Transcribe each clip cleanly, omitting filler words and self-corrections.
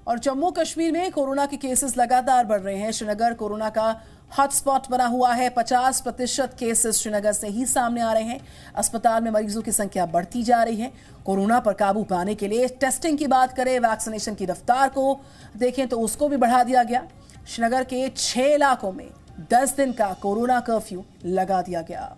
और जम्मू कश्मीर में कोरोना के केसेस लगातार बढ़ रहे हैं। श्रीनगर कोरोना का हॉटस्पॉट बना हुआ है। 50% केसेस श्रीनगर से ही सामने आ रहे हैं। अस्पताल में मरीजों की संख्या बढ़ती जा रही है। कोरोना पर काबू पाने के लिए टेस्टिंग की बात करें, वैक्सीनेशन की रफ्तार को देखें तो उसको भी बढ़ा दिया गया। श्रीनगर के 6 इलाकों में 10 दिन का कोरोना कर्फ्यू लगा दिया गया।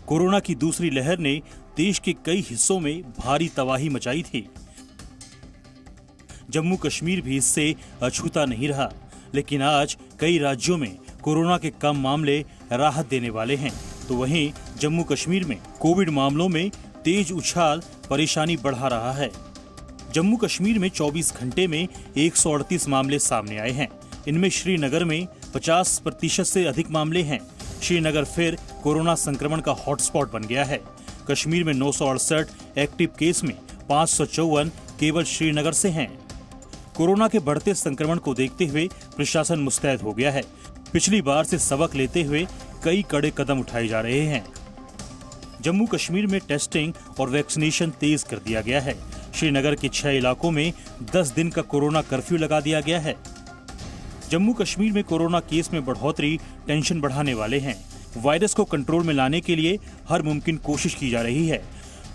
कोरोना की दूसरी लहर ने देश के कई हिस्सों में भारी तबाही मचाई थी। जम्मू कश्मीर भी इससे अछूता नहीं रहा, लेकिन आज कई राज्यों में कोरोना के कम मामले राहत देने वाले हैं, तो वहीं जम्मू कश्मीर में कोविड मामलों में तेज उछाल परेशानी बढ़ा रहा है। जम्मू कश्मीर में 24 घंटे में 138 मामले सामने आए हैं। इनमें श्रीनगर में 50% से अधिक मामले हैं। श्रीनगर फिर कोरोना संक्रमण का हॉटस्पॉट बन गया है। कश्मीर में 968 एक्टिव केस में 554 केवल श्रीनगर से हैं। कोरोना के बढ़ते संक्रमण को देखते हुए प्रशासन मुस्तैद हो गया है। पिछली बार से सबक लेते हुए कई कड़े कदम उठाए जा रहे हैं। जम्मू कश्मीर में टेस्टिंग और वैक्सीनेशन तेज कर दिया गया है। श्रीनगर के 6 इलाकों में 10 दिन का कोरोना कर्फ्यू लगा दिया गया है। जम्मू कश्मीर में कोरोना केस में बढ़ोतरी टेंशन बढ़ाने वाले हैं। वायरस को कंट्रोल में लाने के लिए हर मुमकिन कोशिश की जा रही है।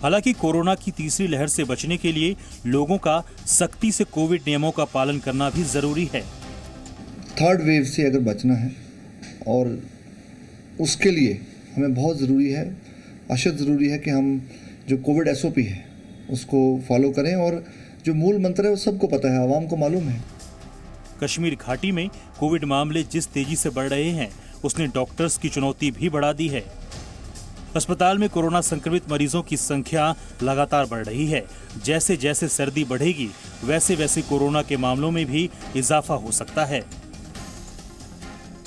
हालांकि कोरोना की तीसरी लहर से बचने के लिए लोगों का सख्ती से कोविड नियमों का पालन करना भी जरूरी है। थर्ड वेव से अगर बचना है और उसके लिए हमें बहुत ज़रूरी है, अशद ज़रूरी है कि हम जो कोविड SOP है उसको फॉलो करें। और जो मूल मंत्र है वो सबको पता है, आवाम को मालूम है। कश्मीर घाटी में कोविड मामले जिस तेजी से बढ़ रहे हैं, उसने डॉक्टर्स की चुनौती भी बढ़ा दी है। अस्पताल में कोरोना संक्रमित मरीजों की संख्या लगातार बढ़ रही है। जैसे जैसे सर्दी बढ़ेगी, वैसे वैसे कोरोना के मामलों में भी इजाफा हो सकता है।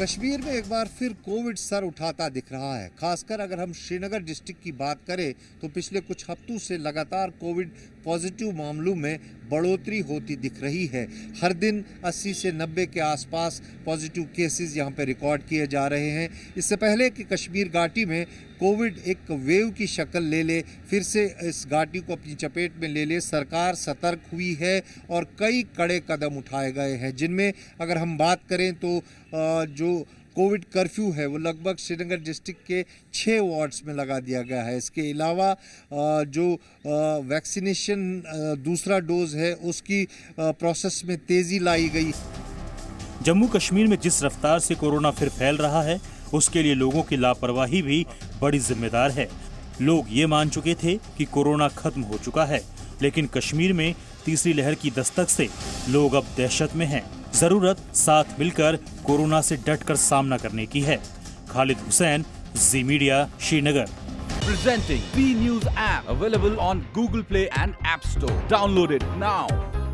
कश्मीर में एक बार फिर कोविड सर उठाता दिख रहा है। खासकर अगर हम श्रीनगर डिस्ट्रिक्ट की बात करें तो पिछले कुछ हफ्तों से लगातार कोविड पॉजिटिव मामलों में बढ़ोतरी होती दिख रही है। हर दिन 80 से 90 के आसपास पॉजिटिव केसेस यहां पे रिकॉर्ड किए जा रहे हैं। इससे पहले कि कश्मीर घाटी में कोविड एक वेव की शक्ल ले ले, फिर से इस घाटी को अपनी चपेट में ले ले, सरकार सतर्क हुई है और कई कड़े कदम उठाए गए हैं, जिनमें अगर हम बात करें तो जो कोविड कर्फ्यू है वो लगभग श्रीनगर डिस्ट्रिक्ट के 6 वार्ड्स में लगा दिया गया है। इसके अलावा जो वैक्सीनेशन दूसरा डोज है उसकी प्रोसेस में तेज़ी लाई गई। जम्मू कश्मीर में जिस रफ्तार से कोरोना फिर फैल रहा है, उसके लिए लोगों की लापरवाही भी बड़ी जिम्मेदार है। लोग ये मान चुके थे कि कोरोना खत्म हो चुका है, लेकिन कश्मीर में तीसरी लहर की दस्तक से लोग अब दहशत में हैं। जरूरत साथ मिलकर कोरोना से डटकर सामना करने की है। Khalid Hussain, Zee media, Srinagar. Presenting B News app available on Google Play and App Store. Download it now.